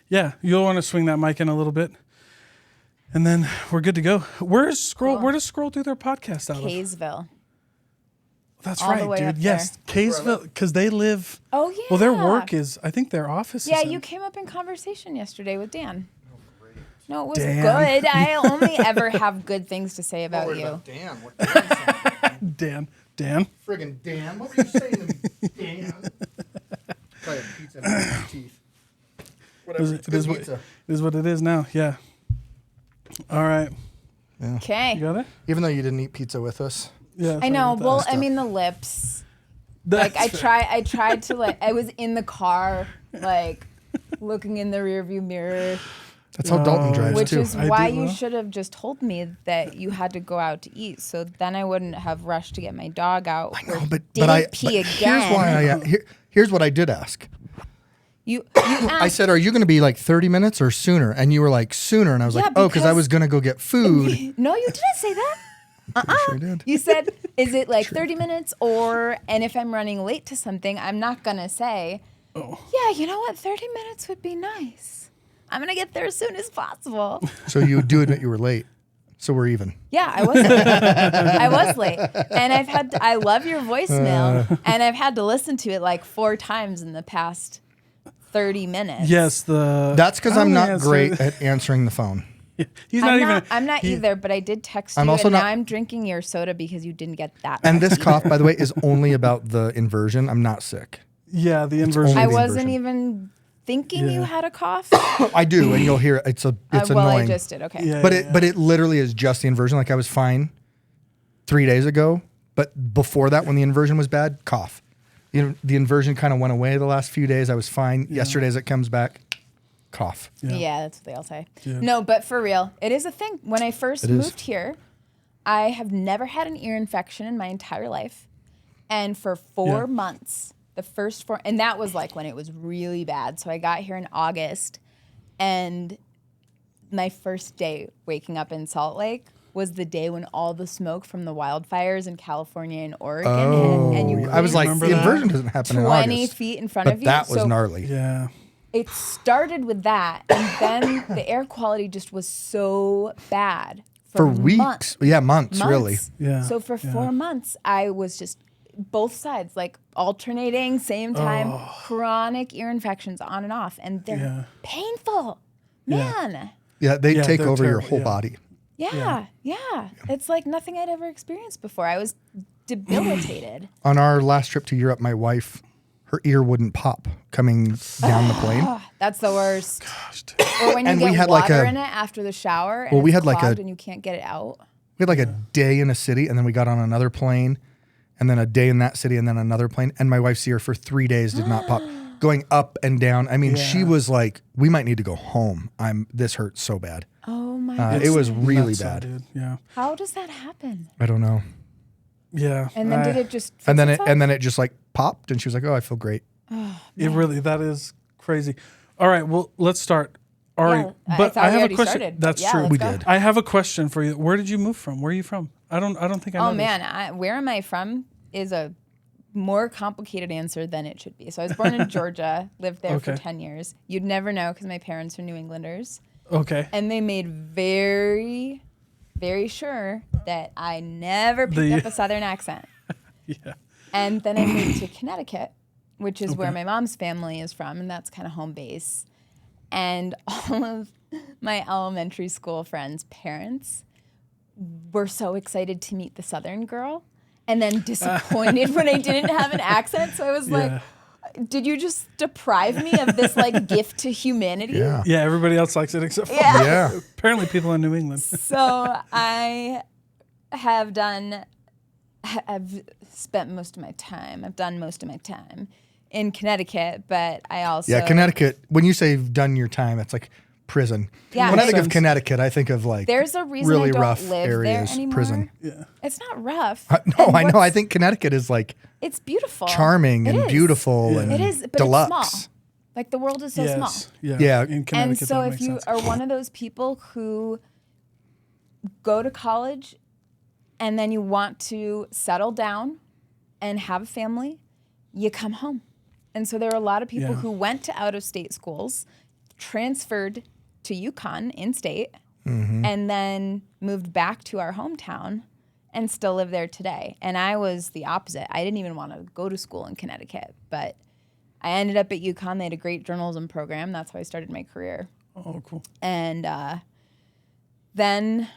Yeah, you'll want to swing that mic in a little bit. And then we're good to go. Where does Scroll do their podcast out of? Kaysville. That's All the right, way dude. up Yes, Kaysville, because they live. Oh, yeah. Well, their work is, I think their office is. Yeah, you came up in conversation yesterday with Dan. No, it was Dan. good. I only ever have good things to say about you. About Dan. What Dan? Dan. Friggin' Dan. What were you saying to me, Dan? Probably have pizza in my teeth. Whatever. It is what it is now. Yeah. All right. Okay. You got it? Even though you didn't eat pizza with us. Yeah. I know. Well, I mean, the lips. That's I fair. tried to I was in the car, looking in the rearview mirror. That's how Dalton drives Which too. is why you should have just told me that you had to go out to eat. So then I wouldn't have rushed to get my dog out. I know, but pee again. Here's why here's what I did ask. You asked, I said, "Are you going to be like 30 minutes or sooner?" And you were like, "Sooner." And I was like, "Oh, because I was going to go get food." No, you didn't say that. Sure did. You said, "Is it like 30 minutes or?" And if I'm running late to something, I'm not gonna say, "Yeah, you know what? 30 minutes would be nice. I'm gonna get there as soon as possible." So you do admit you were late. So we're even. Yeah, I was late. I was late. And I love your voicemail, and I've had to listen to it like 4 times in the past 30 minutes. Yes, That's because I'm not great at answering the phone. He's not even. I'm not either, but I did text you, I'm also and not- now I'm drinking your soda because you didn't get that. And this cough, by the way, is only about the inversion. I'm not sick. Yeah, the inversion. only I the wasn't inversion. even thinking you had a cough. I do, and you'll hear it. It's Well, annoying. I just did. Okay. Yeah, But it literally is just the inversion. Like I was fine 3 days ago, but before that, when the inversion was bad, cough. The inversion kind of went away the last few days. I was fine. Yesterday, as it comes back, cough. Yeah, that's what they all say. Yeah. No, but for real, it is a thing. When I first moved here, I have never had an ear infection in my entire life. And for 4 months, the first 4, and that was like when it was really bad. So I got here in August, and my first day waking up in Salt Lake was the day when all the smoke from the wildfires in California and Oregon hit, and you I was like, couldn't the see inversion doesn't happen in 20 August. feet in front But of you. that was So gnarly. Yeah. it started with that, and then the air quality just was so bad For weeks. Yeah, months, really. Yeah, So for 4 months, I was just both sides, like alternating, same time, chronic ear infections on and off, and they're painful, man. Yeah, they take they're over your terrible, whole yeah. body. Yeah. It's like nothing I'd ever experienced before. I was debilitated. On our last trip to Europe, my wife, her ear wouldn't pop coming down the plane. That's the worst. Gosh, dude. Or when you And get we had water like a- in it after the shower, and Well, we it's had like clogged a- and you can't get it out. We had like a day in a city, and then we got on another plane, and then a day in that city, and then another plane. And my wife's ear for 3 days did not pop, going up and down. I mean, she was like, "We might need to go home. This hurts so bad." Oh my god. It was really Nuts, bad. dude. Yeah. How does that happen? I don't know. Yeah. And then did it just fix And then itself? it just like popped, and she was like, "Oh, I feel great." It really, that is crazy. All right, well, let's start. Ari, Yeah, I but thought I we have a already question. started, but That's yeah, true. let's We go. did. I have a question for you. Where did you move from? Where are you from? I don't think I know. Oh man, where am I from is a more complicated answer than it should be. So I was born in Georgia, lived there for Okay. 10 years. You'd never know because my parents are New Englanders. Okay. And they made very, very sure that I never picked up a Southern accent. Yeah. And then I moved to Connecticut, which is where my mom's family is from, and that's kind of home base. And all of my elementary school friends' parents were so excited to meet the Southern girl, and then disappointed when I didn't have an accent. So I was like, did you just deprive me of this like gift to humanity? Yeah. Yeah, everybody else likes it except for Yeah. apparently people in New England. So I have I've spent most of my time, I've done most of my time in Connecticut, but I also... Yeah, Connecticut. When you say you've done your time, it's like prison. Yeah, When I think of sense. Connecticut, I think of like There's a reason really I don't rough live areas, there anymore. prison. Yeah. It's not rough. No, And I know. I what's- think Connecticut is like it's beautiful. charming It and is. beautiful Yeah. and It is, but deluxe. it's small. Like the world is so small. Yeah. Yeah. In And Connecticut, so that if makes you sense. are one of those people who go to college and then you want to settle down and have a family, you come home. And so there are a lot of people Yeah. who went to out-of-state schools, transferred to UConn in-state, and then moved back to our hometown and still live there today. And I was the opposite. I didn't even want to go to school in Connecticut, but I ended up at UConn. They had a great journalism program. That's how I started my career. Oh, cool. And then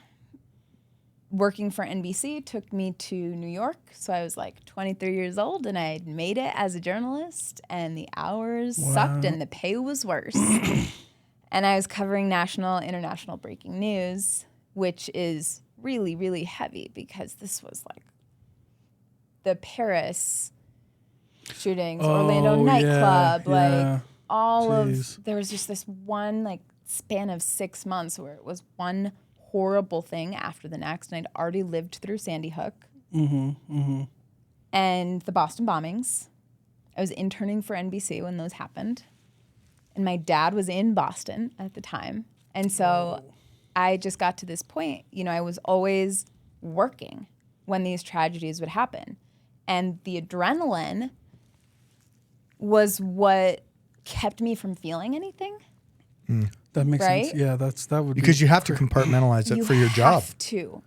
working for NBC took me to New York. So I was like 23 years old, and I had made it as a journalist, and the hours sucked and the pay was worse. And I was covering national, international breaking news, which is really, really heavy because this was like the Paris shootings, Orlando nightclub, there was just this one like span of 6 months where it was one horrible thing after the next, and I'd already lived through Sandy Hook and the Boston bombings. I was interning for NBC when those happened, and my dad was in Boston at the time, and so I just got to this point, I was always working when these tragedies would happen, and the adrenaline was what kept me from feeling anything. That makes sense. Yeah, that would because you have to compartmentalize it for your job.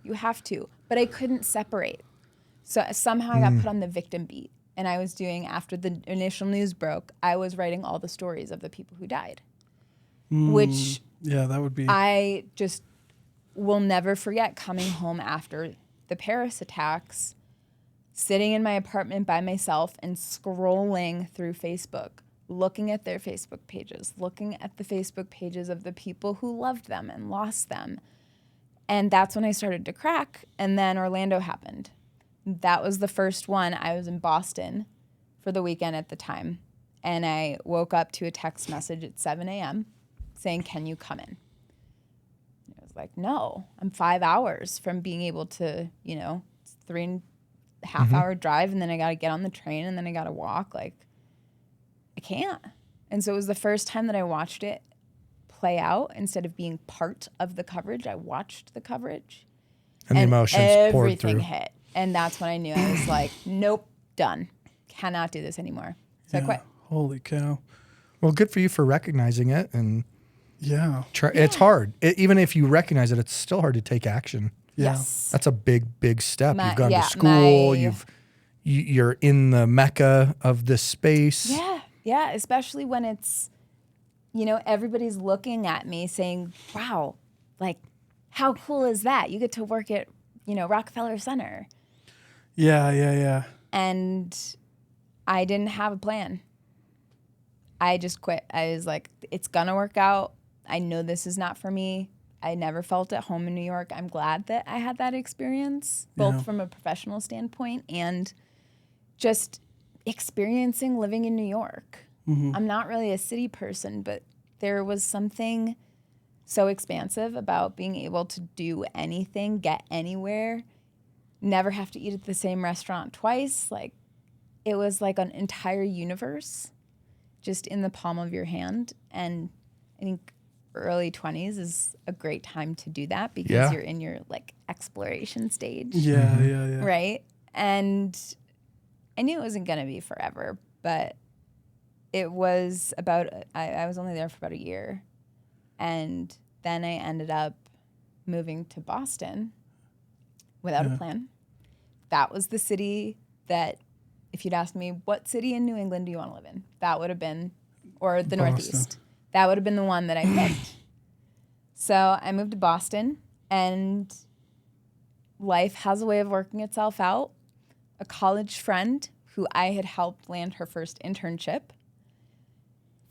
You have to. But I couldn't separate. So somehow I got put on the victim beat. And I was doing, after the initial news broke, I was writing all the stories of the people who died. Which that would be. I just will never forget coming home after the Paris attacks, sitting in my apartment by myself and scrolling through Facebook, looking at their Facebook pages, looking at the Facebook pages of the people who loved them and lost them. And that's when I started to crack. And then Orlando happened. That was the first one. I was in Boston for the weekend at the time. And I woke up to a text message at 7 a.m. saying, "Can you come in?" And I was like, no, I'm 5 hours from being able to, 3.5 hour drive. And then I got to get on the train and then I got to walk. Like, I can't. And so it was the first time that I watched it play out. Instead of being part of the coverage, I watched the coverage. And the emotions poured through. Everything hit. And that's when I knew. I was like, nope, done. Cannot do this anymore. So I quit. Holy cow. Well, good for you for recognizing it. And it's hard. Even if you recognize it, it's still hard to take action. Yeah. Yes. That's a big, big step. You've gone to school. You're in the mecca of this space. Yeah. Yeah. Especially when it's, everybody's looking at me saying, wow, like, how cool is that? You get to work at, Rockefeller Center. Yeah. And I didn't have a plan. I just quit. I was like, it's going to work out. I know this is not for me. I never felt at home in New York. I'm glad that I had that experience, both from a professional standpoint and just experiencing living in New York. I'm not really a city person, but there was something so expansive about being able to do anything, get anywhere, never have to eat at the same restaurant twice. Like, it was like an entire universe just in the palm of your hand. And I think early 20s is a great time to do that because you're in your exploration stage. Yeah. Right? And I knew it wasn't going to be forever, but it was I was only there for about a year. And then I ended up moving to Boston without a plan. That was the city that, if you'd asked me, what city in New England do you want to live in? That would have been, or the Boston. Northeast. That would have been the one that I picked. So I moved to Boston, and life has a way of working itself out. A college friend who I had helped land her first internship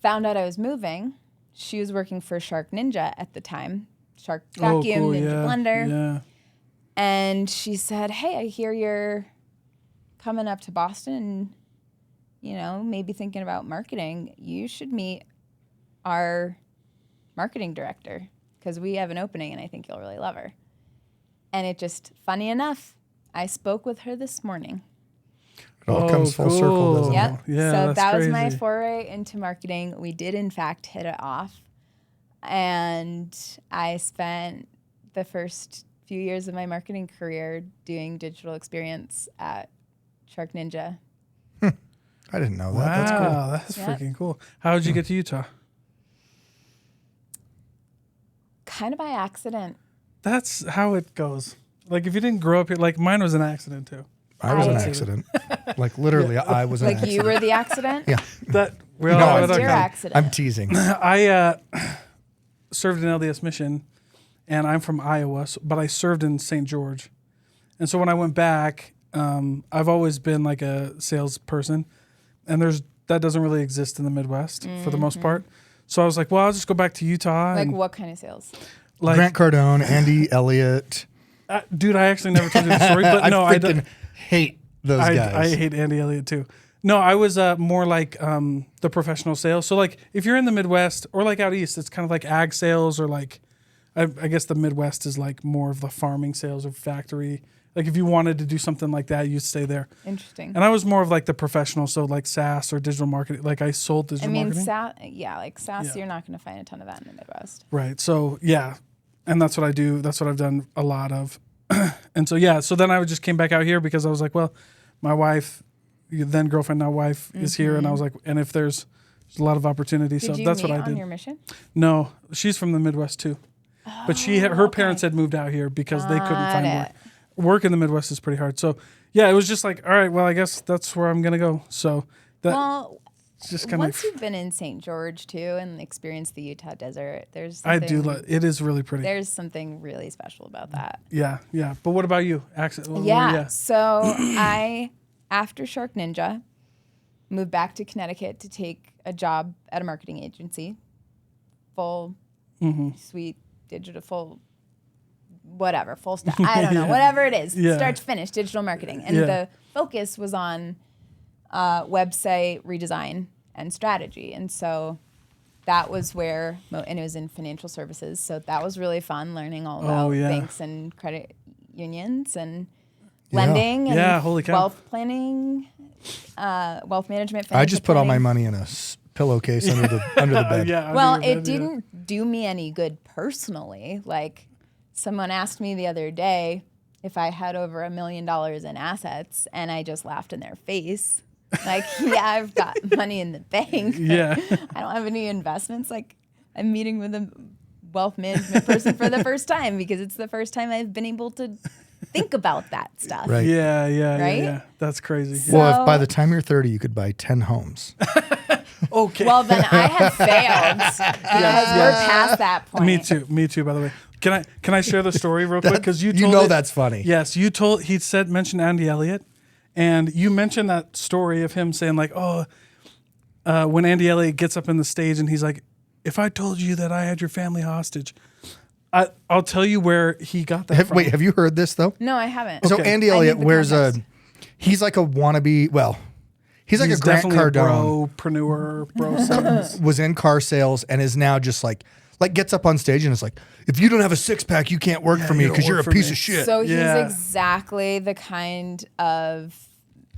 found out I was moving. She was working for Shark Ninja at the time. Shark Vacuum, Ninja Blender. Yeah. And she said, "Hey, I hear you're coming up to Boston and, maybe thinking about marketing. You should meet our marketing director because we have an opening and I think you'll really love her." And it just, funny enough, I spoke with her this morning. It all comes full circle, doesn't it? Yep. Yeah, so that's that was crazy. my foray into marketing. We did, in fact, hit it off. And I spent the first few years of my marketing career doing digital experience at Shark Ninja. I didn't know that. Wow, That's cool. that's freaking cool. How did you get to Utah? kind of by accident. That's how it goes. Like, if you didn't grow up here, like mine was an accident too. I was an accident. Like, literally, I was an Like accident. you were the accident? Yeah. That we No, all I'm What was your kidding. accident? I'm teasing. I served in LDS mission, and I'm from Iowa, but I served in St. George. And so when I went back, I've always been like a salesperson, and that doesn't really exist in the Midwest for the most part. So I was like, well, I'll just go back to Utah. Like and what kind of sales? like, Grant Cardone, Andy Elliott. dude, I actually never told you the story, but no, I freaking hate those I guys. hate Andy Elliott too. No, I was more like the professional sales. So like if you're in the Midwest or like out east, it's kind of like ag sales or like I guess the Midwest is like more of the farming sales or factory. Like if you wanted to do something like that, you'd stay there. Interesting. And I was more of like the professional, so like SaaS or digital marketing. Like I sold digital marketing. SaaS, Yeah. you're not going to find a ton of that in the Midwest. Right. So yeah, and that's what I do. That's what I've done a lot of. And so yeah, so then I just came back out here because I was like, well, my wife, then girlfriend, now wife, is here, and I was like, and if there's a lot of opportunity, so Did you that's meet what I on did. your mission? No, she's from the Midwest too, but her parents had moved out here because they couldn't find work. Work in the Midwest is pretty hard. So yeah, it was just like, all right, well, I guess that's where I'm gonna go. So Well, just kind once of. you've been in St. George too and experienced the Utah desert, I do. It is really pretty. There's something really special about that. Yeah. But what about you? Yeah. So I, after Shark Ninja, moved back to Connecticut to take a job at a marketing agency, full suite, digital, full stack. I don't know, whatever it is, start to finish, digital marketing. And the focus was on website redesign and strategy. And so that was where, and it was in financial services. So that was really fun, learning all about banks and credit unions and lending and holy cow. wealth planning, wealth management. I just put all my planning. money in a pillowcase under the bed. Well, it didn't do me any good personally. Like someone asked me the other day if I had over $1 million in assets, and I just laughed in their face. Like, yeah, I've got money in the bank. Yeah. I don't have any investments. Like, I'm meeting with a wealth management person for the first time because it's the first time I've been able to think about that stuff. Right. Yeah. That's crazy. So- Well, if by the time you're 30, you could buy 10 homes. Okay. Well, then I have failed because we're past that point. Me too. By the way, can I share the story real quick? Because you know it- that's funny. Yes, mentioned Andy Elliott, and you mentioned that story of him saying like, when Andy Elliott gets up in the stage and he's like, if I told you that I had your family hostage, I'll tell you where he got that from. Wait, have you heard this though? No, I haven't. So Okay. Andy I need Elliott the wears context. he's like a wannabe, he's like a Grant definitely Cardone. bro sales. Was in car sales and is now just like gets up on stage and is like, if you don't have a six pack, you can't work for me you don't because you're a work for piece me. of shit. So Yeah. he's exactly the kind of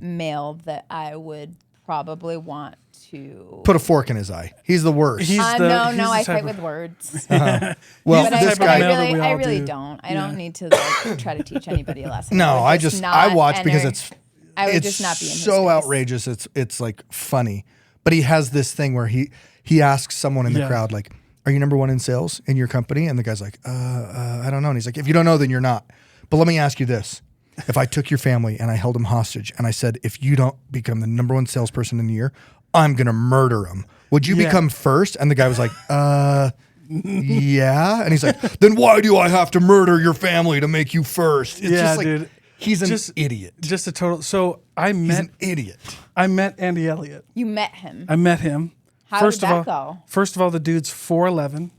male that I would probably want to. Put a fork in his eye. He's the worst. He's No, the I type fight of- with words. Well, But this type of guy. male that we I all really do. don't. I don't need to like try to teach anybody a lesson. No, would I watch enter- because I would it's just not be in his so space. outrageous. It's like funny, but he has this thing where he asks someone in the Yeah. crowd like, "Are you number one in sales in your company?" And the guy's like, I don't know." And he's like, "If you don't know, then you're not. But let me ask you this: if I took your family and I held them hostage and I said, if you don't become the number one salesperson in the year, I'm gonna murder them. Would you become first?" And the guy was like, yeah. And he's like, "Then why do I have to murder your family to make you first?" It's just like, dude. he's an idiot. Just a total. So He's an idiot. I met Andy Elliott. You met him. I met him. How First did of that all, go? First of all, the dude's 4'11".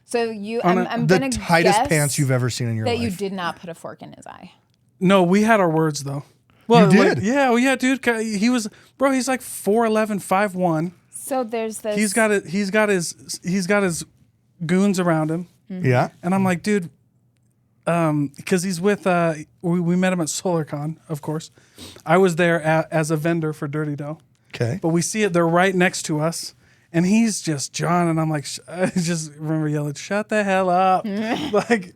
So I'm The gonna tightest guess pants you've ever seen in your that life. you did not put a fork in his eye. No, we had our words though. Well, You like, did? yeah, well, yeah, dude. He was, bro. He's like 4'11", 5'1". So there's this. He's got his goons around him, Yeah. and I'm like, dude, because he's with. We met him at SolarCon, of course. I was there as a vendor for Dirty Dough, Okay. but we see it. They're right next to us. And he's just John, and I'm like, I just remember yelling, "Shut the hell up!" Like,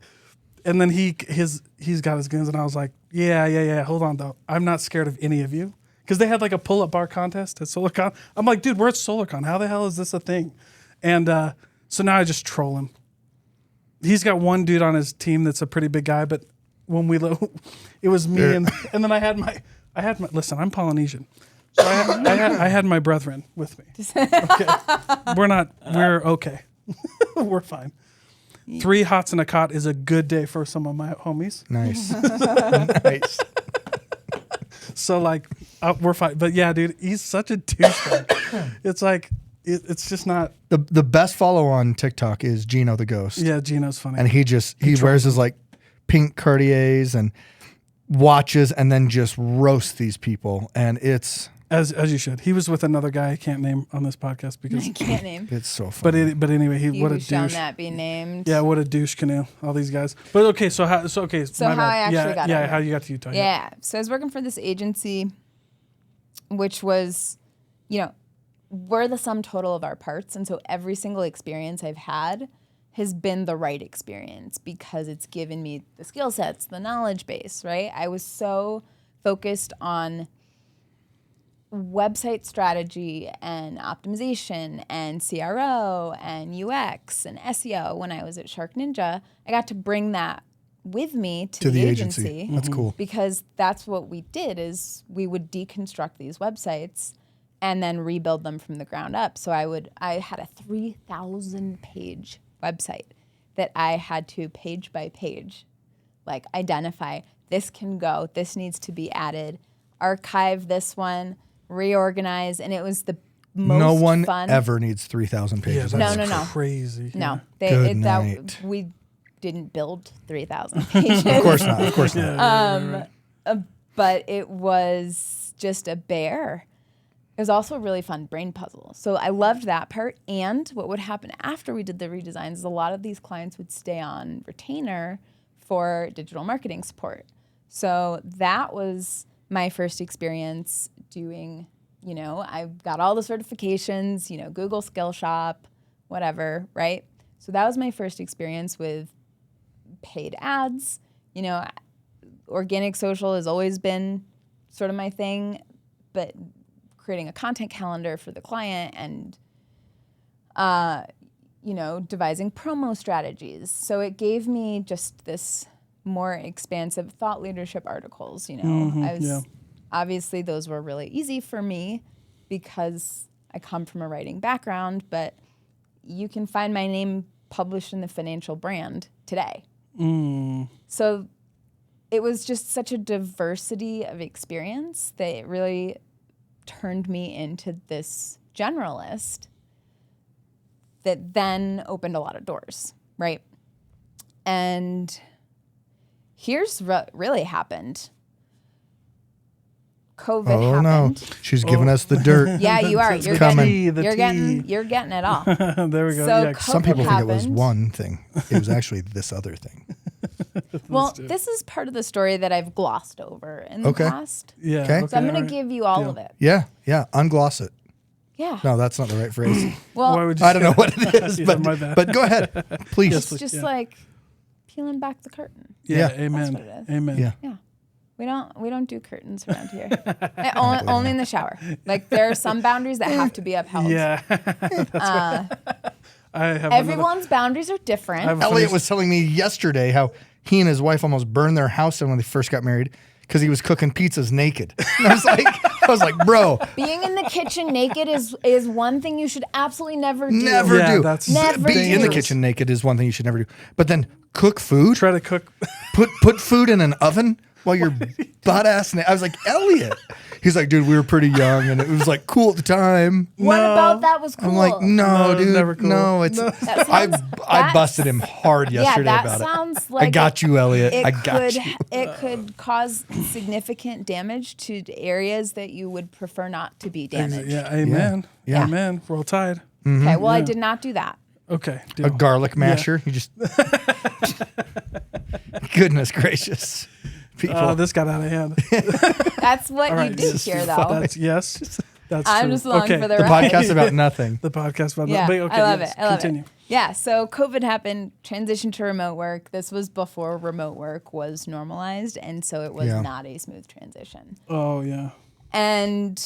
and then he's got his guns, and I was like, yeah. Hold on though, I'm not scared of any of you, because they had like a pull-up bar contest at SolarCon. I'm like, dude, we're at SolarCon. How the hell is this a thing? And so now I just troll him. he's got one dude on his team that's a pretty big guy, but when it was me and then I had my listen, I'm Polynesian. So I had my brethren with me. Okay. We're okay. We're fine. 3 hots and a cot is a good day for some of my homies. Nice. Nice. So like we're fine. But yeah, dude, he's such a douchebag. It's like it's just not The best follow on TikTok is Gino the Ghost. Yeah, Gino's funny. And he wears his like pink Cartiers and watches and then just roasts these people, and it's as you should. He was with another guy I can't name on this podcast because I can't name. it's so funny. But anyway, what a douche. Shall not be named. Yeah, what a douche canoe. All these guys. But okay, so how? So okay, So how I actually got yeah, it. how you got to Utah? Yeah. So I was working for this agency, which was, we're the sum total of our parts, and so every single experience I've had has been the right experience because it's given me the skill sets, the knowledge base, right? I was so focused on website strategy and optimization and CRO and UX and SEO when I was at Shark Ninja. I got to bring that with me to the agency. That's cool. Because that's what we did is we would deconstruct these websites and then rebuild them from the ground up. So I had a 3,000 page website that I had to page by page, like identify this can go, this needs to be added, archive this one, reorganize, and it was the most No one fun. ever needs 3,000 pages. Yeah, No, that's no. crazy. No, Good night. we didn't build 3,000 pages. Of course not. Of course not. But it was just a bear. It was also a really fun brain puzzle. So I loved that part. And what would happen after we did the redesigns is a lot of these clients would stay on retainer for digital marketing support. So that was my first experience doing, I got all the certifications, Google Skill Shop, whatever, right? So that was my first experience with paid ads. Organic social has always been sort of my thing, but creating a content calendar for the client and, devising promo strategies. So it gave me just this more expansive thought leadership articles, Obviously those were really easy for me because I come from a writing background, but you can find my name published in the Financial Brand today. So it was just such a diversity of experience that it really turned me into this generalist that then opened a lot of doors, right? And here's what really happened. COVID happened. No, she's giving us the dirt. Yeah, you are. You're coming. You're getting it all. There we go. So Yeah, Some people think it was happened. one thing. It was actually this other thing. Well, this is part of the story that I've glossed over in the past. yeah. Okay. So I'm going all to right. give you all of it. Yeah. Ungloss it. Yeah. No, that's not the right phrase. Well, Why would you I don't say know what that? it is, Yeah, my bad. but go ahead, please. it's just yeah. like peeling back the curtain. Yeah, Yeah. amen. That's what it is. Amen. Yeah. Yeah. We don't do curtains around here. Only in the shower. Like there are some boundaries that have to be upheld. Yeah. That's right. I have Everyone's boundaries are different. I have a Elliot funny- was telling me yesterday how he and his wife almost burned their house down when they first got married because he was cooking pizzas naked. And I was like, bro, Being in the kitchen naked is one thing you should absolutely never do. never Yeah, do. that's Never Being in the do. kitchen naked is one thing you should never do. But then cook food, try to cook. put food in an oven while you're butt ass. I was like, Elliot. He's like, dude, we were pretty young and it was like cool at the time. What No. about that was cool? I'm like, no, it's dude, never cool. no, it's. No. That I sounds- busted him hard yesterday that about sounds it. like I got you, Elliot. It I got you. It could cause significant damage to areas that you would prefer not to be damaged. Yeah. Amen. Yeah. Amen. We're all tied. Okay, well, I did not do that. Okay. A Deal. garlic masher. You just. Goodness gracious, people. This got out of hand. That's what All right. you do here, though. That's yes. That's I'm true. just along okay. for the the ride. podcast about nothing. The podcast about Yeah, but okay, I love yes, it. I love continue. it. Yeah, so COVID happened, transition to remote work. This was before remote work was normalized, and so it was Yeah. not a smooth transition. Oh yeah. And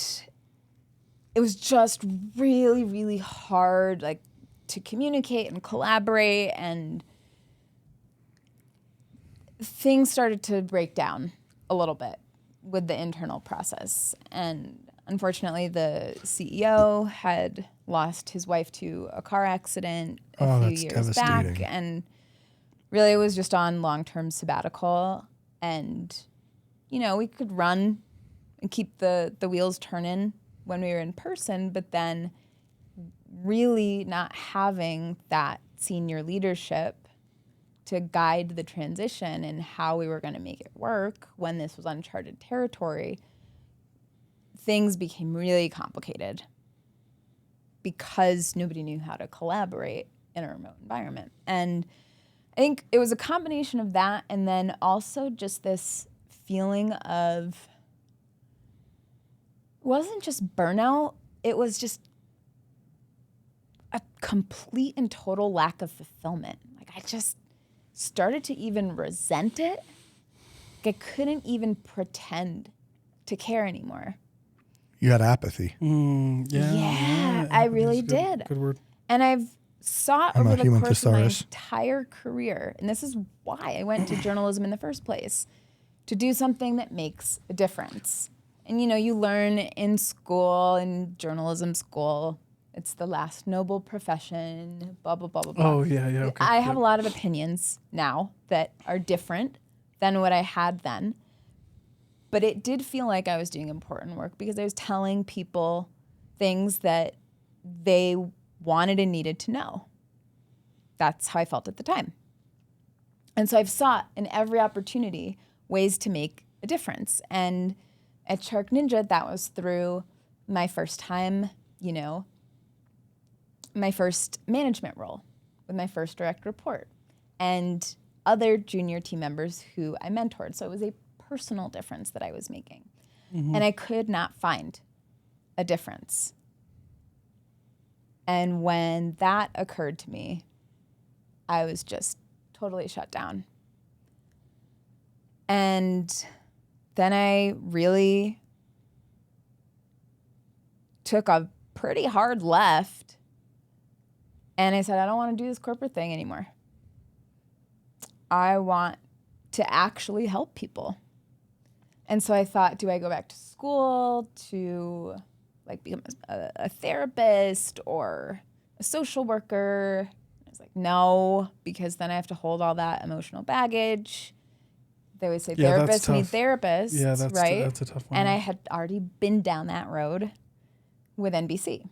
it was just really, really hard, like to communicate and collaborate. And things started to break down a little bit with the internal process. And unfortunately, the CEO had lost his wife to a car accident a few years back. And really was just on long-term sabbatical. And, you know, we could run and keep the wheels turning when we were in person, but then really not having that senior leadership to guide the transition and how we were going to make it work when this was uncharted territory, things became really complicated because nobody knew how to collaborate in a remote environment. And I think it was a combination of that and then also just this feeling of, it wasn't just burnout, it was just a complete and total lack of fulfillment. Like I just started to even resent it. Like I couldn't even pretend to care anymore. You had apathy. Yeah, I really did. Good word. And I've sought over the course of my entire career, and this is why I went to journalism in the first place, to do something that makes a difference. And you know, you learn in school, in journalism school, it's the last noble profession, blah, blah, blah, blah, blah. Oh, yeah. Okay. I have a lot of opinions now that are different than what I had then. But it did feel like I was doing important work because I was telling people things that they wanted and needed to know. That's how I felt at the time. And so I've sought in every opportunity ways to make a difference. And at Shark Ninja, that was through my first time, you know, my first management role with my first direct report and other junior team members who I mentored. So it was a personal difference that I was making. Mm-hmm. And I could not find a difference. And when that occurred to me, I was just totally shut down. And then I really took a pretty hard left. And I said, I don't want to do this corporate thing anymore. I want to actually help people. And so I thought, do I go back to school to like become a therapist or a social worker? I was like, no, because then I have to hold all that emotional baggage. They always say therapists need therapists, right? That's a tough one. And I had already been down that road with NBC.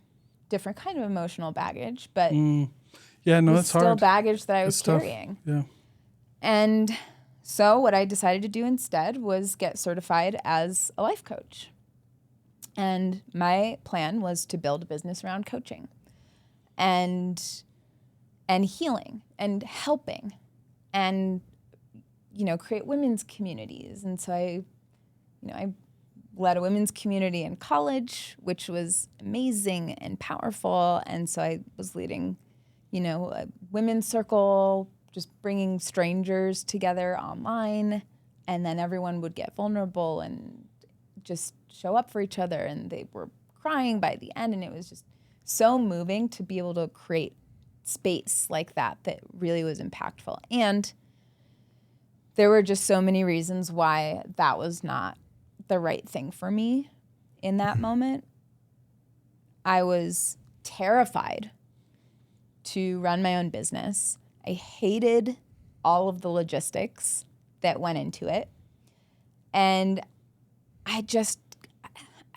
Different kind of emotional baggage, but that's still hard. Baggage that I was carrying. Yeah. And so what I decided to do instead was get certified as a life coach. And my plan was to build a business around coaching and healing and helping and, you know, create women's communities. And so I led a women's community in college, which was amazing and powerful. And so I was leading, you know, a women's circle, just bringing strangers together online. And then everyone would get vulnerable and just show up for each other. And they were crying by the end. And it was just so moving to be able to create space like that really was impactful. And there were just so many reasons why that was not the right thing for me in that moment. I was terrified to run my own business. I hated all of the logistics that went into it. And I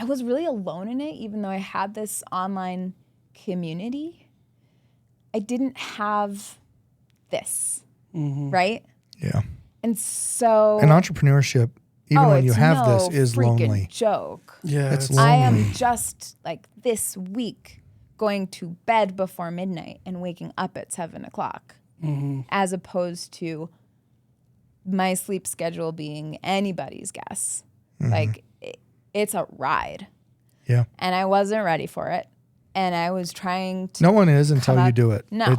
was really alone in it, even though I had this online community. I didn't have this, right? Yeah. And so... And entrepreneurship, even when you have this, is lonely. Joke. Yeah, it's lonely. I am just like this week going to bed before midnight and waking up at 7:00, as opposed to my sleep schedule being anybody's guess. Like it's a ride. Yeah. And I wasn't ready for it. And I was trying to. No one is until you do it. No.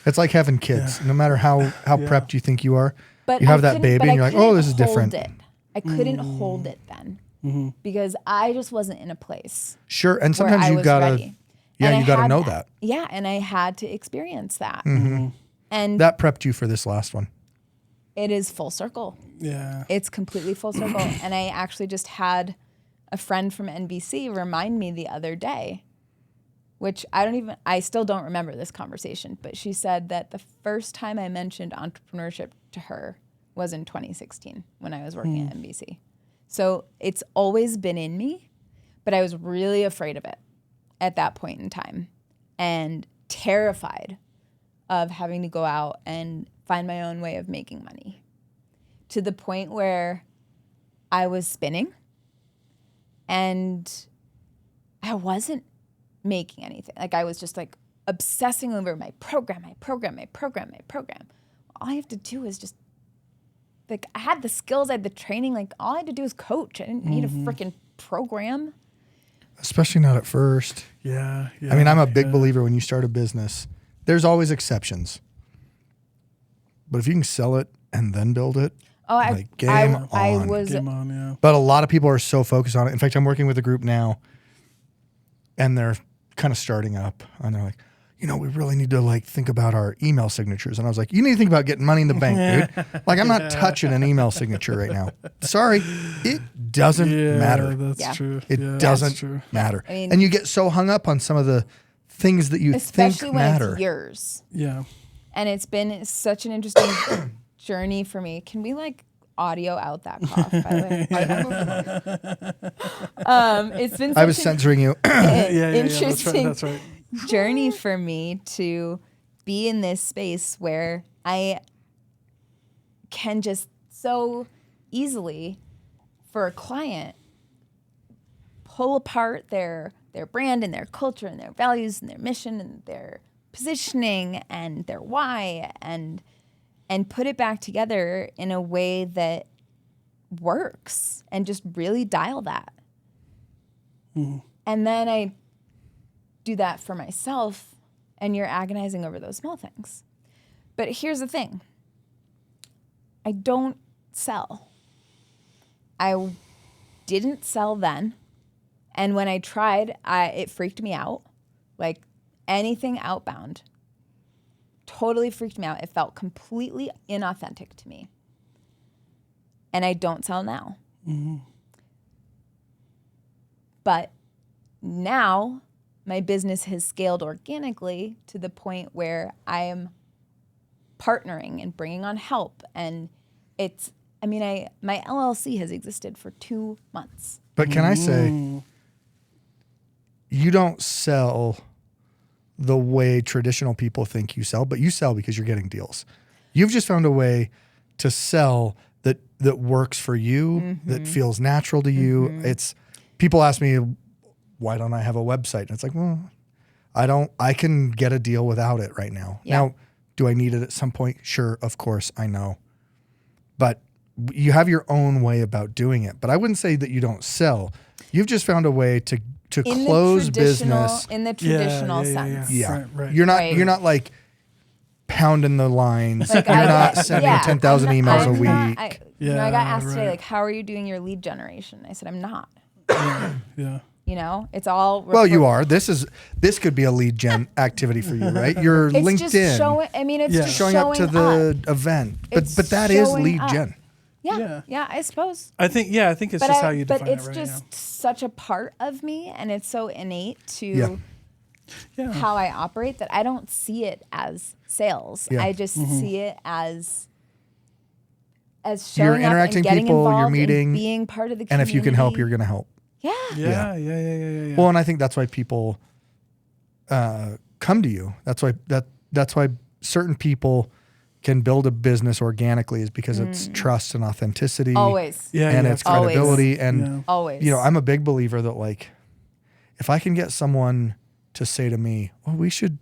It's like having kids. Yeah. No matter how prepped you think you are, but you have that baby and you're like, oh, this is different. I couldn't hold it then because I just wasn't in a place. Sure. And sometimes you gotta, you gotta know that. Yeah. And I had to experience that. And that prepped you for this last one. it is full circle. Yeah. It's completely full circle. And I actually just had a friend from NBC remind me the other day, which I still don't remember this conversation, but she said that the first time I mentioned entrepreneurship to her was in 2016 when I was working at NBC. So it's always been in me, but I was really afraid of it at that point in time and terrified of having to go out and find my own way of making money, to the point where I was spinning and I wasn't making anything. Like I was just like obsessing over my program. All I have to do is just, like, I had the skills, I had the training, like all I had to do was coach. I didn't need a freaking program. Especially not at first. Yeah. I mean, I'm a big believer when you start a business, there's always exceptions. But if you can sell it and then build it, game on. Yeah. But a lot of people are so focused on it. In fact, I'm working with a group now and they're kind of starting up and they're like, we really need to like think about our email signatures. And I was like, you need to think about getting money in the bank, dude. Like I'm not touching an email signature right now. Sorry. It doesn't matter. That's true. It doesn't matter. I mean, and you get so hung up on some of the things that you think matter. Especially when it's yours. Yeah. And it's been such an interesting journey for me. Can we like audio out that cough, by the way? It's been such I was censoring you. interesting That's right. journey for me to be in this space where I can just so easily, for a client, pull apart their brand and their culture and their values and their mission and their positioning and their why and put it back together in a way that works and just really dial that. And then I do that for myself, and you're agonizing over those small things. But here's the thing. I don't sell. I didn't sell then. And when I tried, it freaked me out. Like anything outbound totally freaked me out. It felt completely inauthentic to me. And I don't sell now. But now my business has scaled organically to the point where I am partnering and bringing on help. And my LLC has existed for 2 months. But can I say, you don't sell the way traditional people think you sell, but you sell because you're getting deals. You've just found a way to sell that works for you, that feels natural to you. It's people ask me, why don't I have a website? And it's like, well, I can get a deal without it right now. Yeah. Now, do I need it at some point? Sure, of course, I know. But you have your own way about doing it. But I wouldn't say that you don't sell. You've just found a way to close business in the traditional sense. Yeah. Right. You're not like pounding the lines. Like you're not sending 10,000 emails a week. I got asked today, like, how are you doing your lead generation? I said, I'm not. Yeah. It's all. Well, you are. This could be a lead gen activity for you, right? You're LinkedIn. Just showing. It's just showing up to the event, but that is lead gen. Yeah, I suppose. I think it's just how you define it. But it's just such a part of me, and it's so innate to how I operate that I don't see it as sales. Yeah. I just see it as showing you're interacting up and getting people, involved you're meeting, and being part of the community. And if you can help, you're going to help. Yeah. Well, and I think that's why people come to you. That's why certain people can build a business organically, is because it's trust and authenticity. Always. And it's credibility. And always. I'm a big believer that, like, if I can get someone to say to me, well, we should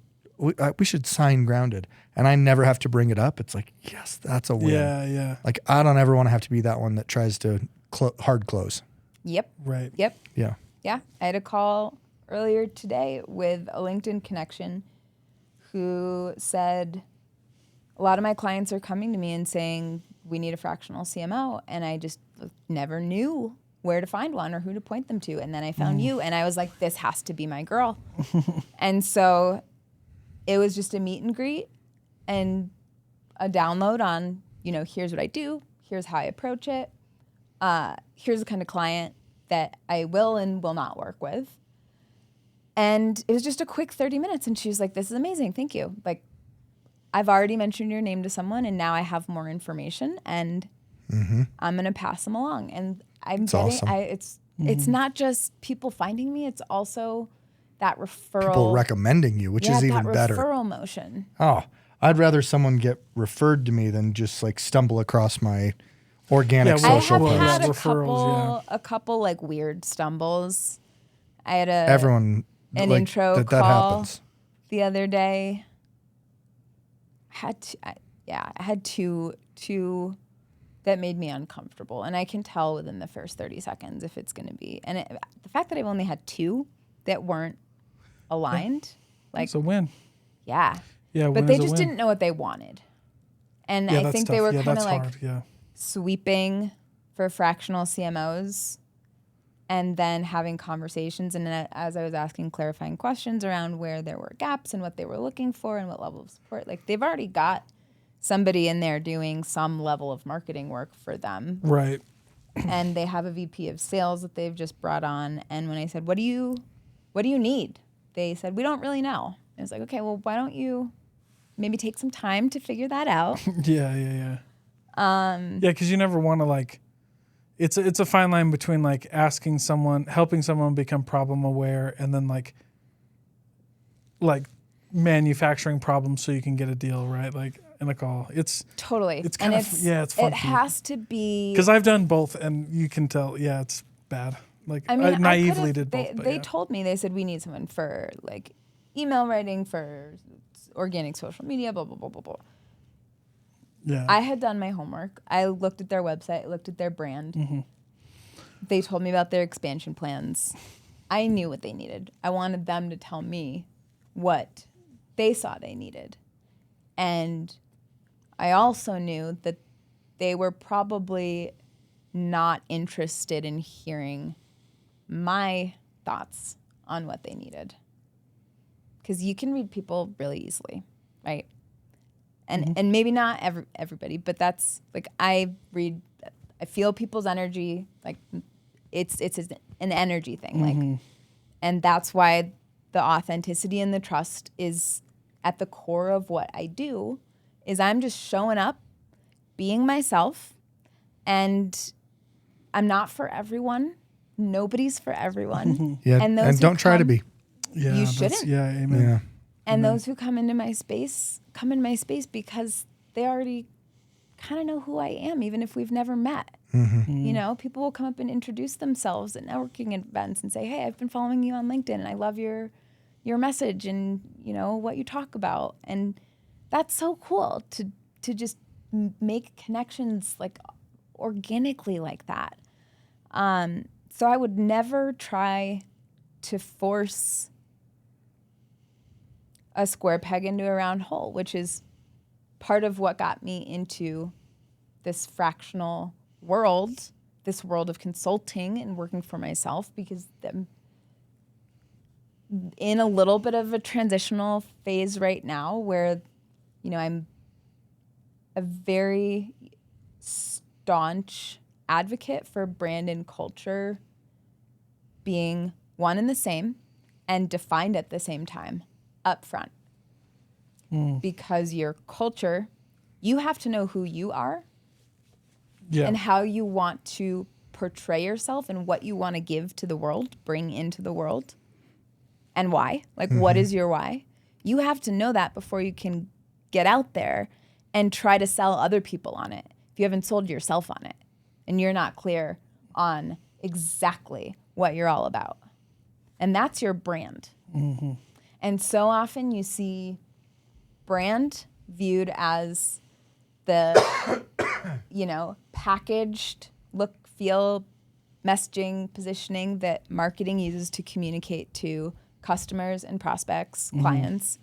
sign grounded, and I never have to bring it up, it's like, yes, that's a win. Yeah. Like, I don't ever want to have to be that one that tries to hard close. Yep. Right. Yep. Yeah. Yeah. I had a call earlier today with a LinkedIn connection who said, a lot of my clients are coming to me and saying, we need a fractional CMO. And I just never knew where to find one or who to point them to. And then I found you, and I was like, this has to be my girl. And so it was just a meet and greet and a download on here's what I do. Here's how I approach it. Here's the kind of client that I will and will not work with. And it was just a quick 30 minutes. And she was like, this is amazing. Thank you. Like, I've already mentioned your name to someone, and now I have more information, and I'm going to pass them along. And awesome. It's not just people finding me. It's also that referral. People recommending you, which is even better. Referral motion. Oh, I'd rather someone get referred to me than just like stumble across my organic social post. I have had a couple like weird stumbles. I had an intro call happens. The other day. I had two that made me uncomfortable, and I can tell within the first 30 seconds if it's going to be. And the fact that I've only had two that weren't aligned, like it's a win. Yeah. Yeah, but they just didn't know what they wanted, and I think they were kind of like sweeping for fractional CMOs, and then having conversations. And then as I was asking clarifying questions around where there were gaps and what they were looking for and what level of support, like they've already got somebody in there doing some level of marketing work for them. Right. And they have a VP of sales that they've just brought on. And when I said, what do you need? They said, we don't really know. I was like, okay, well, why don't you maybe take some time to figure that out? Yeah, because you never want to like, it's a fine line between like asking someone, helping someone become problem aware, and then like manufacturing problems so you can get a deal, right? Like in a call, it's totally. It's kind of it's funky. It has to be because I've done both, and you can tell. Yeah, it's bad. Like I naively did both. They told me, they said we need someone for like email writing, for organic social media, blah blah blah blah blah. Yeah. I had done my homework. I looked at their website, looked at their brand. Mm-hmm. They told me about their expansion plans. I knew what they needed. I wanted them to tell me what they saw they needed. And I also knew that they were probably not interested in hearing my thoughts on what they needed. Because you can read people really easily, right? And maybe not everybody, but that's like I feel people's energy. Like it's an energy thing. Like, and that's why the authenticity and the trust is at the core of what I do. Is I'm just showing up, being myself, and I'm not for everyone. Nobody's for everyone. Yeah, and don't try to be. Yeah, you shouldn't. Yeah, amen. Yeah. And those who come into my space come in my space because they already kind of know who I am, even if we've never met. You know, people will come up and introduce themselves at networking events and say, "Hey, I've been following you on LinkedIn, and I love your message and what you talk about." And that's so cool to just make connections like organically like that. So I would never try to force a square peg into a round hole, which is part of what got me into this fractional world, this world of consulting and working for myself, because I'm in a little bit of a transitional phase right now where, I'm a very staunch advocate for brand and culture being one and the same and defined at the same time. Up front. Because your culture, you have to know who you are and how you want to portray yourself and what you want to give to the world, bring into the world, and why. Like, what is your why? You have to know that before you can get out there and try to sell other people on it. If you haven't sold yourself on it and you're not clear on exactly what you're all about. And that's your brand. And so often you see brand viewed as the, packaged look, feel, messaging, positioning that marketing uses to communicate to customers and prospects, clients.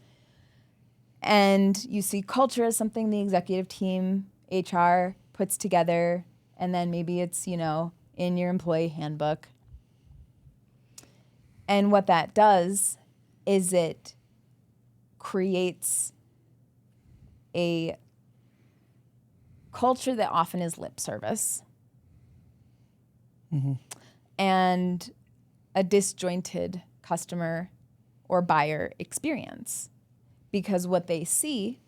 And you see culture as something the executive team, HR puts together, and then maybe it's, in your employee handbook. And what that does is it creates a culture that often is lip service and a disjointed customer or buyer experience, because what they see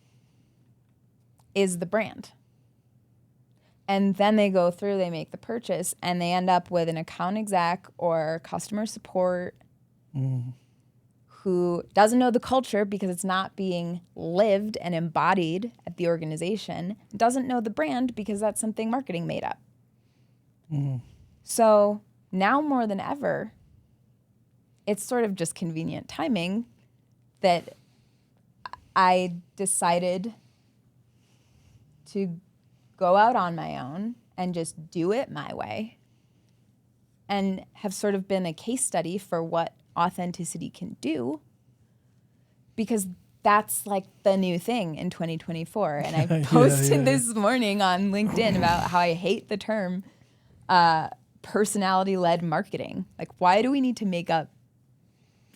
is the brand. And then they go through, they make the purchase, and they end up with an account exec or customer support who doesn't know the culture because it's not being lived and embodied at the organization, doesn't know the brand because that's something marketing made up. So now more than ever, it's sort of just convenient timing that I decided to go out on my own and just do it my way, and have sort of been a case study for what authenticity can do, because that's like the new thing in 2024. And I posted this morning on LinkedIn about how I hate the term personality-led marketing. Like, why do we need to make up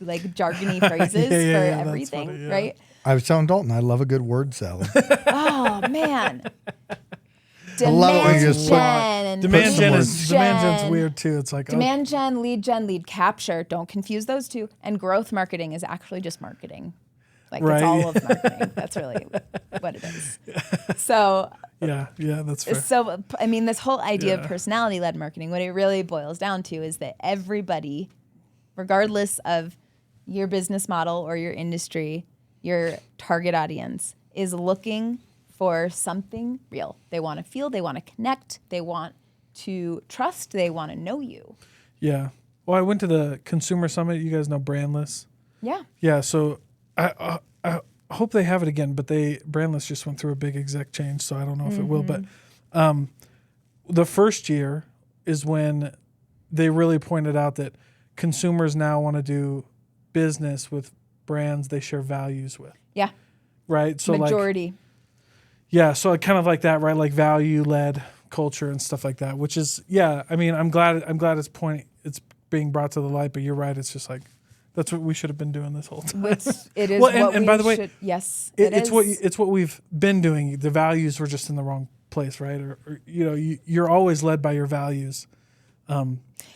like jargony phrases for everything, funny, right? I was telling Dalton, I love a good word salad. Oh, man. I love it when you just demand gen is weird too. It's like demand gen, lead capture. Don't confuse those two. And growth marketing is actually just marketing. Like it's all of marketing. That's really what it is. So yeah, that's fair. So I mean, this whole idea of personality-led marketing, what it really boils down to is that everybody, regardless of your business model or your industry, your target audience, is looking for something real. They want to feel, they want to connect, they want to trust, they want to know you. Yeah. Well, I went to the consumer summit. You guys know Brandless? Yeah. Yeah. So I hope they have it again, but Brandless just went through a big exec change, so I don't know if it will. But the first year is when they really pointed out that consumers now want to do business with brands they share values with. Yeah. Right. So majority. Yeah, so kind of like that, right? Like value-led culture and stuff like that, which is, I mean, I'm glad it's being brought to the light, but you're right. It's just like, that's what we should have been doing this whole time. It is. Well, and by the way, yes, it's what we've been doing. The values were just in the wrong place, right? Or you're always led by your values.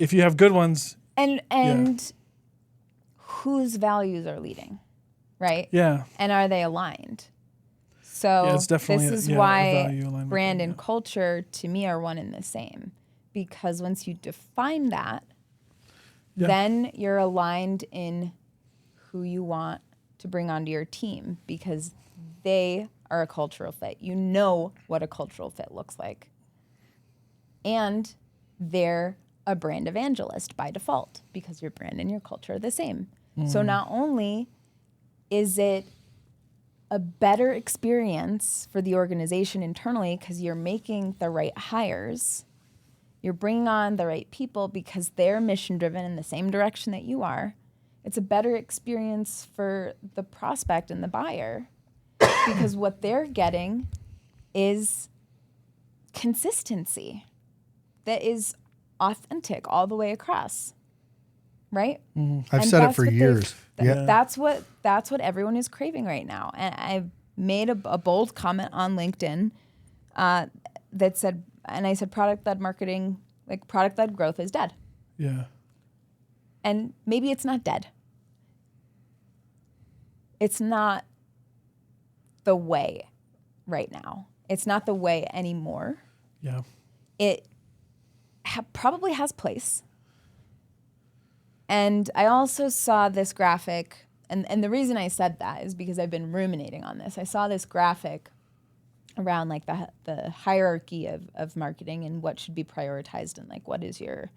If you have good ones. And whose values are leading, right? Yeah. And are they aligned? So it's definitely this is why brand and culture to me are one and the same, because once you define that, then you're aligned in who you want to bring onto your team, because they are a cultural fit. You know what a cultural fit looks like. And they're a brand evangelist by default, because your brand and your culture are the same. So not only is it a better experience for the organization internally because you're making the right hires, you're bringing on the right people because they're mission driven in the same direction that you are. It's a better experience for the prospect and the buyer because what they're getting is consistency that is authentic all the way across, right? I've said it for years. That's what everyone is craving right now. And I made a bold comment on LinkedIn that said, and I said, product-led marketing, like product-led growth is dead. Yeah. And maybe it's not dead. It's not the way right now. It's not the way anymore. Yeah. It probably has place. And I also saw this graphic, and the reason I said that is because I've been ruminating on this. I saw this graphic around like the hierarchy of marketing and what should be prioritized and like what is your, it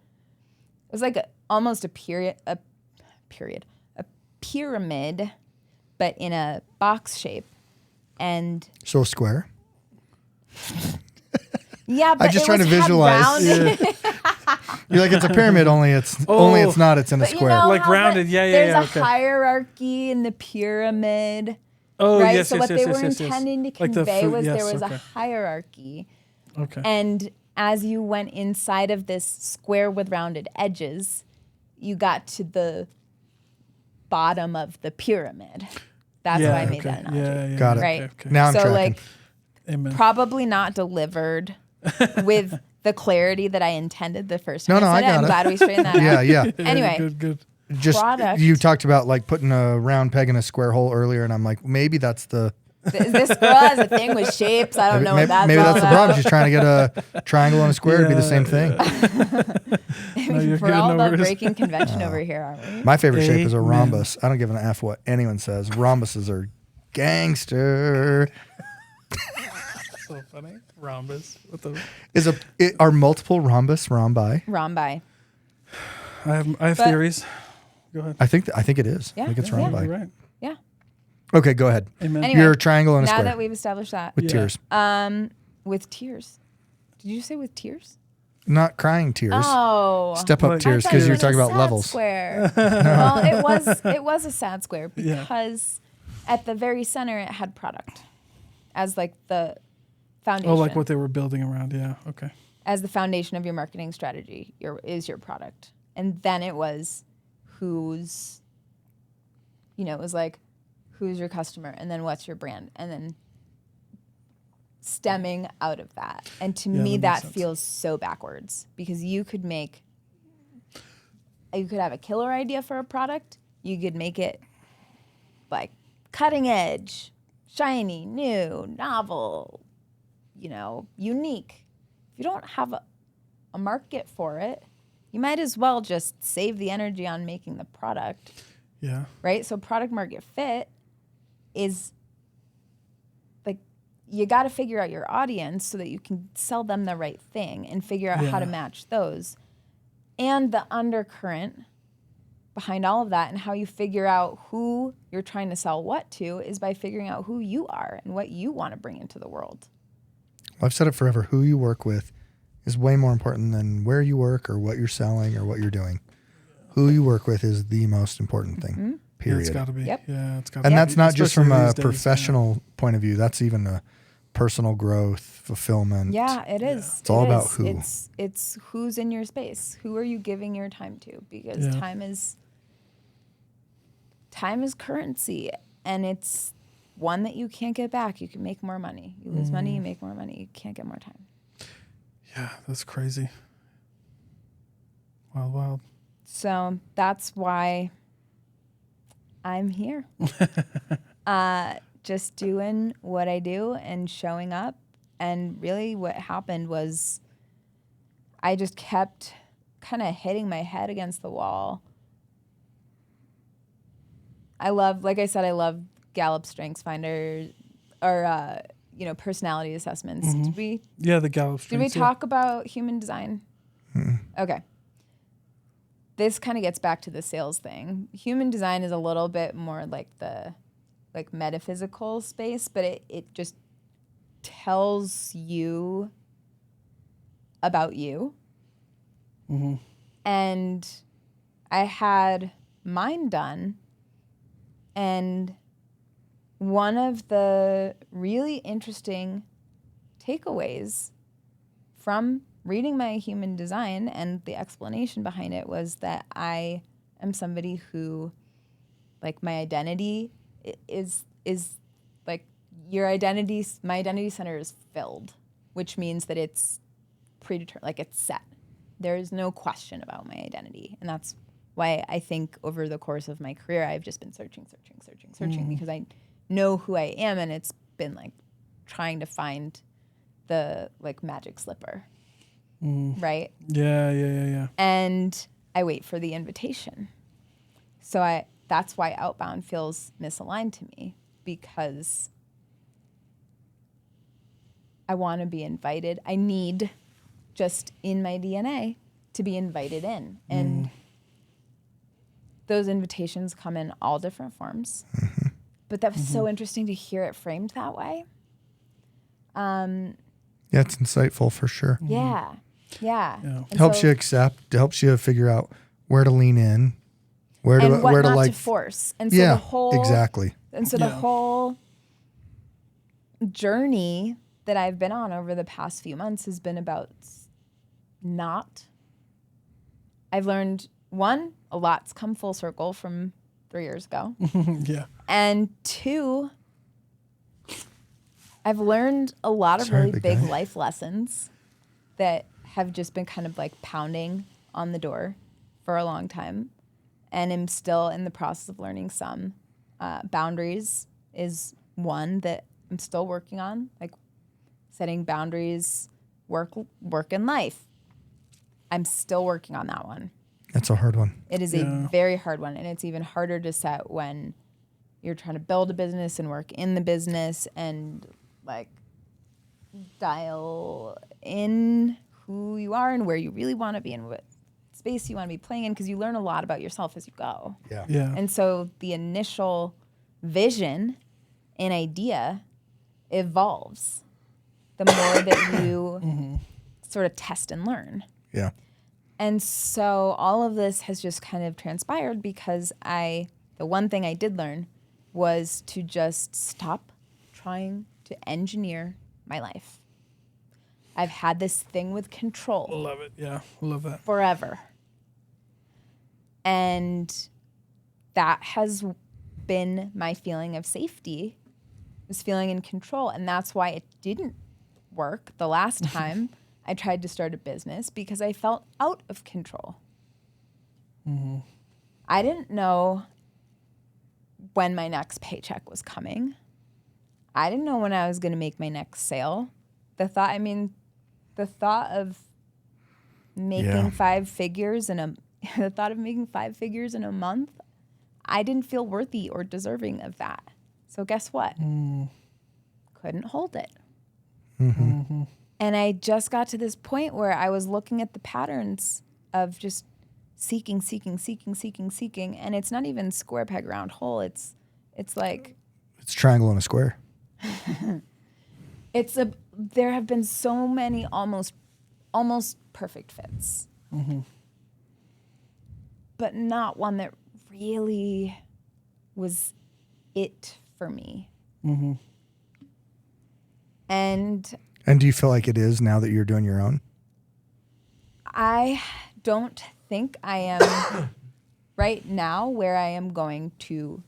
was like almost a pyramid, but in a box shape. And so square. Yeah, but I'm just trying to visualize. You're like, it's a pyramid, only it's not. It's in a square, like rounded. Yeah. There's a hierarchy in the pyramid. Oh, right? yes. So what they were yes. intending to like convey was there was a hierarchy. Okay. And as you went inside of this square with rounded edges, you got to the bottom of the pyramid. That's why I made that analogy. Got it. Right? Okay. Now I'm tracking. Like, Amen. Probably not delivered with the clarity that I intended the first time. No, I said I got I'm it. glad we straightened that out. Yeah. Anyway, Good. Just product. you talked about like putting a round peg in a square hole earlier, and I'm like, maybe that's the This girl has a thing with shapes. I don't know what that's maybe all that's the about. problem. She's trying to get a triangle and a square to be the same thing. No, you're We're good. all No about worries. breaking convention over here, aren't we? My favorite shape is a Amen. rhombus. I don't give an F what anyone says. Rhombuses are gangster. So funny. Rhombus. What the? Are multiple rhombus rhombi? Rhombi. I have But- theories. Go ahead. I think it is. Yeah, I think it's yeah. rhombi. You're right. Yeah. Okay, go ahead. Amen. Anyway, You're a triangle and a now square that we've established that. with Yeah. tears, With tears. Did you say with tears? not crying tears. Oh. Step up Like- tears I thought because it you're was talking a about sad levels. Square. Well, it was a sad square Yeah. because at the very center it had product as like the foundation. Oh, like what they were building around. Yeah. Okay. As the foundation of your marketing strategy is your product. And then it was who's your customer, and then what's your brand, and then stemming out of that. And to Yeah, me, that that makes sense. feels so backwards because you could have a killer idea for a product. You could make it like cutting edge, shiny, new, novel, unique. If you don't have a market for it, you might as well just save the energy on making the product. Yeah. Right? So product market fit is like you got to figure out your audience so that you can sell them the right thing and figure out how to Yeah. match those. And the undercurrent behind all of that and how you figure out who you're trying to sell what to is by figuring out who you are and what you want to bring into the world. I've said it forever. Who you work with is way more important than where you work or what you're selling or what you're doing. Who you work with is the most important thing. Mm-hmm. Yeah, Period. it's got to be. Yep. Yeah, it's got to And be. that's not just from Especially a these days, professional point of view. That's even a personal growth, fulfillment. Yeah, it is. It's all It about is. who. It's who's in your space. Who are you giving your time to? Because Yeah. time is currency, and it's one that you can't get back. You can make more money. You lose money, you make more money. You can't get more time. Yeah, that's crazy. Wild. So that's why I'm here. Just doing what I do and showing up. And really what happened was I just kept kind of hitting my head against the wall. I love Gallup Strengths Finder or, personality assessments. Mm-hmm. Yeah, the Gallup Did we Strengths, yeah. talk about human design? Okay. This kind of gets back to the sales thing. Human design is a little bit more like the metaphysical space, but it just tells you about you. Mm-hmm. And I had mine done, and one of the really interesting takeaways from reading my human design and the explanation behind it was that I am somebody who, like, my identity is like your identity. My identity center is filled, which means that it's predetermined, like it's set. There is no question about my identity, and that's why I think over the course of my career I've just been searching because I know who I am, and it's been like trying to find the magic slipper. Right? Yeah. And I wait for the invitation. So that's why outbound feels misaligned to me, because I want to be invited. I need just in my DNA to be invited in. And those invitations come in all different forms. But that was so interesting to hear it framed that way. Yeah, it's insightful for sure. Yeah. Yeah. And Helps so- you accept, helps you figure out where to lean in, where and to what where to not like to force. And so yeah, the whole exactly. And so the Yeah. whole journey that I've been on over the past few months has been about I've learned, one, a lot's come full circle from 3 years ago. Yeah. And two, I've learned a lot of Sorry, really big big guy. life lessons that have just been kind of like pounding on the door for a long time, and am still in the process of learning some. Boundaries is one that I'm still working on, like setting boundaries, work and life. I'm still working on that one. That's a hard one. It is a very hard one, and it's even harder to set when you're trying to build a business and work in the business and like dial in who you are and where you really want to be and what space you want to be playing in, because you learn a lot about yourself as you go. Yeah. Yeah. And so the initial vision and idea evolves the more that you sort of test and learn. Yeah. And so all of this has just kind of transpired because the one thing I did learn was to just stop trying to engineer my life. I've had this thing with control Love it. Yeah. Love that. forever. And that has been my feeling of safety, was feeling in control. And that's why it didn't work the last time I tried to start a business, because I felt out of control. Mm-hmm. I didn't know when my next paycheck was coming. I didn't know when I was going to make my next sale. The thought of making 5 figures the thought of making 5 figures in a month, I didn't feel worthy or deserving of that. So guess what? Couldn't hold it. Mm-hmm. And I just got to this point where I was looking at the patterns of just seeking. And it's not even square peg round hole. It's like, It's triangle and a square. there have been so many almost perfect fits. Mm-hmm. But not one that really was it for me. Mm-hmm. And And do you feel like it is now that you're doing your own? I don't think I am right now where I am going to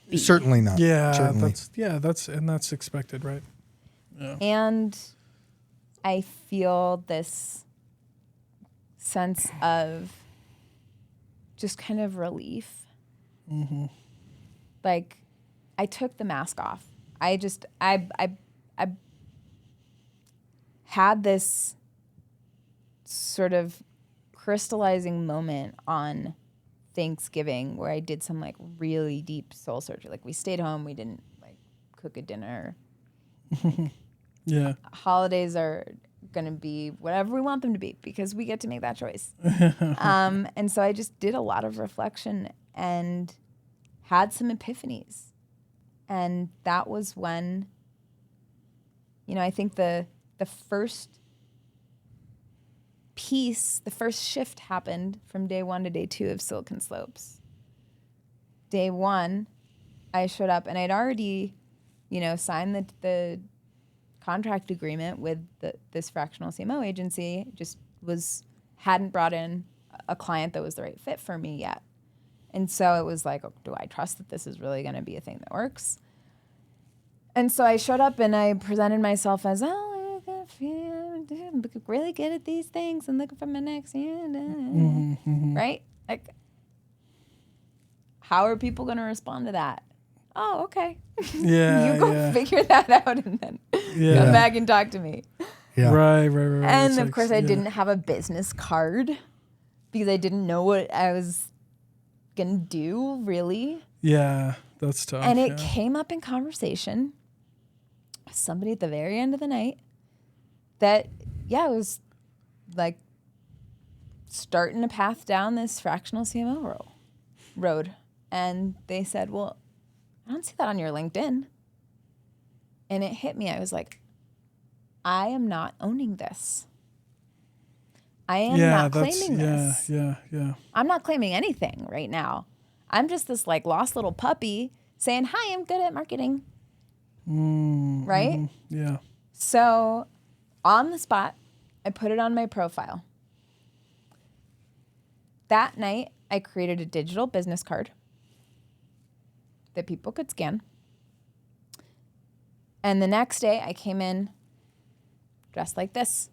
be. Certainly not. Yeah. Certainly. That's expected, right? Yeah. And I feel this sense of just kind of relief. Mm-hmm. Like, I took the mask off. I had this sort of crystallizing moment on Thanksgiving where I did some like really deep soul surgery. Like, we stayed home, we didn't like cook a dinner. Yeah. Holidays are gonna be whatever we want them to be because we get to make that choice. And so I just did a lot of reflection and had some epiphanies. And that was when, I think the first piece, the first shift happened from day 1 to day 2 of Silicon Slopes. Day 1, I showed up and I'd already, signed the contract agreement with this fractional CMO agency. Just hadn't brought in a client that was the right fit for me yet. And so it was like, do I trust that this is really going to be a thing that works? And so I showed up and I presented myself as, I'm really good at these things and looking for my next, right? Like, how are people going to respond to that? Oh, okay. Yeah. You go figure that out and then come back and talk to me. Yeah. Right. And It's of like, course, I didn't have a business card because I didn't know what I was going to do, really. Yeah, that's tough. And it came up in conversation with somebody at the very end of the night that, it was like starting a path down this fractional CMO road. And they said, well, I don't see that on your LinkedIn. And it hit me. I was like, I am not owning this. I am not claiming this. Yeah. I'm not claiming anything right now. I'm just this like lost little puppy saying, hi, I'm good at marketing. Right? Mm-hmm. Yeah. So on the spot, I put it on my profile. That night, I created a digital business card that people could scan. And the next day I came in dressed like this.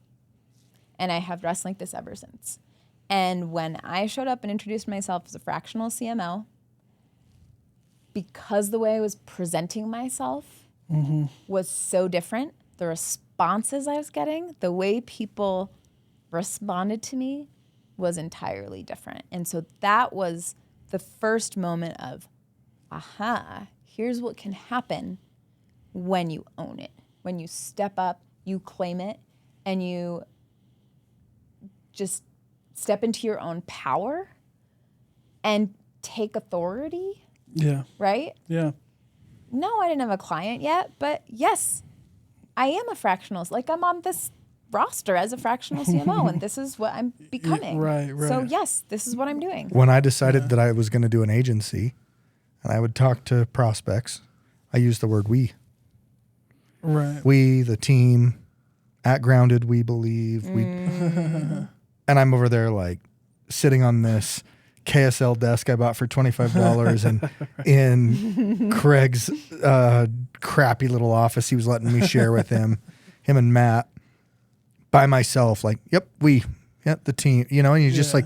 And I have dressed like this ever since. And when I showed up and introduced myself as a fractional CMO, because the way I was presenting myself was so different, the responses I was getting, the way people responded to me was entirely different. And so that was the first moment of, aha, here's what can happen when you own it. When you step up, you claim it, and you just step into your own power and take authority. Yeah. Right? Yeah. No, I didn't have a client yet, but yes, I am a fractional. Like, I'm on this roster as a fractional CMO, and this is what I'm becoming. Right. So yes, this is what I'm doing. When I decided that I was going to do an agency and I would talk to prospects, I used the word we. Right. We, the team, at Grounded, we believe. We, and I'm over there like sitting on this KSL desk I bought for $25 and in Craig's crappy little office he was letting me share with him and Matt, by myself, like, yep, the team, and you just like,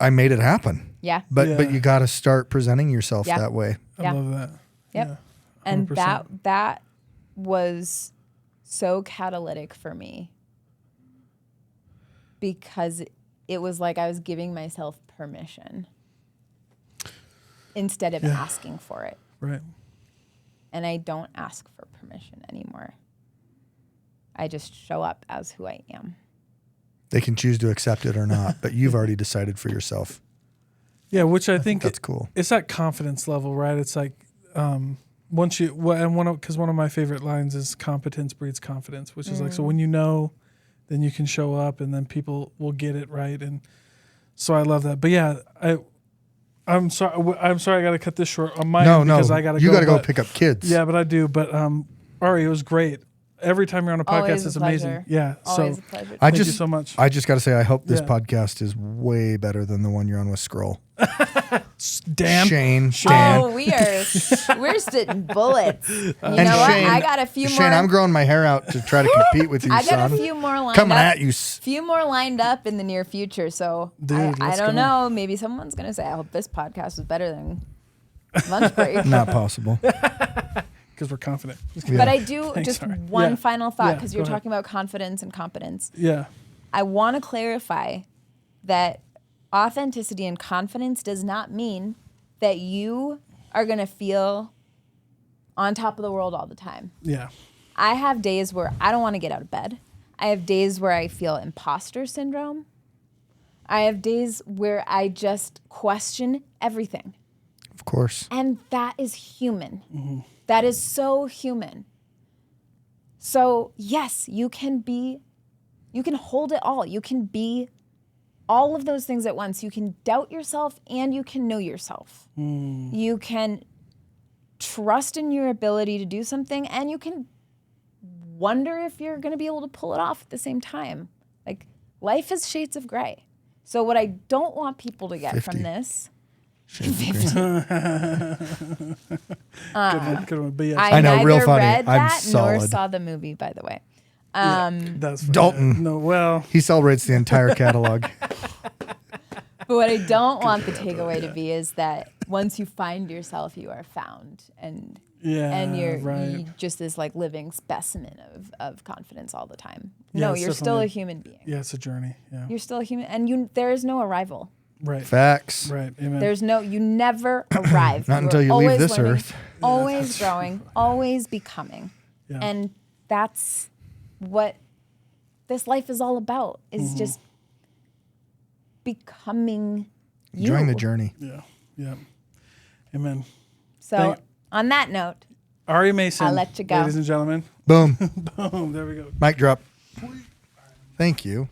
I made it happen. Yeah. But you got to start presenting yourself that way. I love that. Yep. Yeah, and 100%. that was so catalytic for me because it was like I was giving myself permission instead of asking for it. Right. And I don't ask for permission anymore. I just show up as who I am. They can choose to accept it or not, but you've already decided for yourself. Yeah, which I think that's cool. It's that confidence level, right? It's like once you because one of my favorite lines is competence breeds confidence, which is like, so when you know, then you can show up, and then people will get it, right? And so I love that. But yeah, I'm sorry I got to cut this short on my end because I got to go. You got to go pick up kids. Yeah, but I do. But Ari, it was great. Every time you're on a podcast, Always it's a pleasure. amazing. Yeah. Always a pleasure. Thank you so much. I just got to say, I hope this podcast is way better than the one you're on with Scroll. Damn. Shane. Oh, we're spitting bullets. You know what? Shane, I got a few more. Shane, I'm growing my hair out to try to compete with you, I got son. a few more lined Coming up. at you. Few more lined up in the near future. So Dude, I let's don't go. know. Maybe someone's gonna say, I hope this podcast was better than Lunchbreak. Not possible. Because we're confident. Yeah. But I do Thanks, just Ari. one Yeah. final thought Yeah, because go you're ahead. talking about confidence and competence. Yeah. I want to clarify that authenticity and confidence does not mean that you are going to feel on top of the world all the time. Yeah. I have days where I don't want to get out of bed. I have days where I feel imposter syndrome. I have days where I just question everything. Of course. And that is human. That is so human. So yes, you can hold it all. You can be all of those things at once. You can doubt yourself and you can know yourself. You can trust in your ability to do something and you can wonder if you're going to be able to pull it off at the same time. Like, life is shades of gray. So what I don't want people to get 50. from this... Shades of gray. Good one. But yeah. I know, real neither funny. read I'm that nor solid. saw the movie, by the way. That's funny. Dalton. No, well. He celebrates the entire catalog. But what I don't want the takeaway to be is that once you find yourself, you are found, and you're right. just this like living specimen of confidence all the time. Yeah, No, it's you're still a definitely- human being. Yeah, it's a journey. Yeah. You're still a human, and there is no arrival. Right. Facts. Right. Amen. You never arrive. Not You until are you leave always this learning, earth. always growing, always becoming. Yeah. And that's what this life is all about, is just becoming you. Enjoying the journey. Yeah. Yeah. Amen. So Thank- on that note, Ari Mason. I'll let you go. Ladies and gentlemen. Boom. Boom. There we go. Mic drop. Thank you.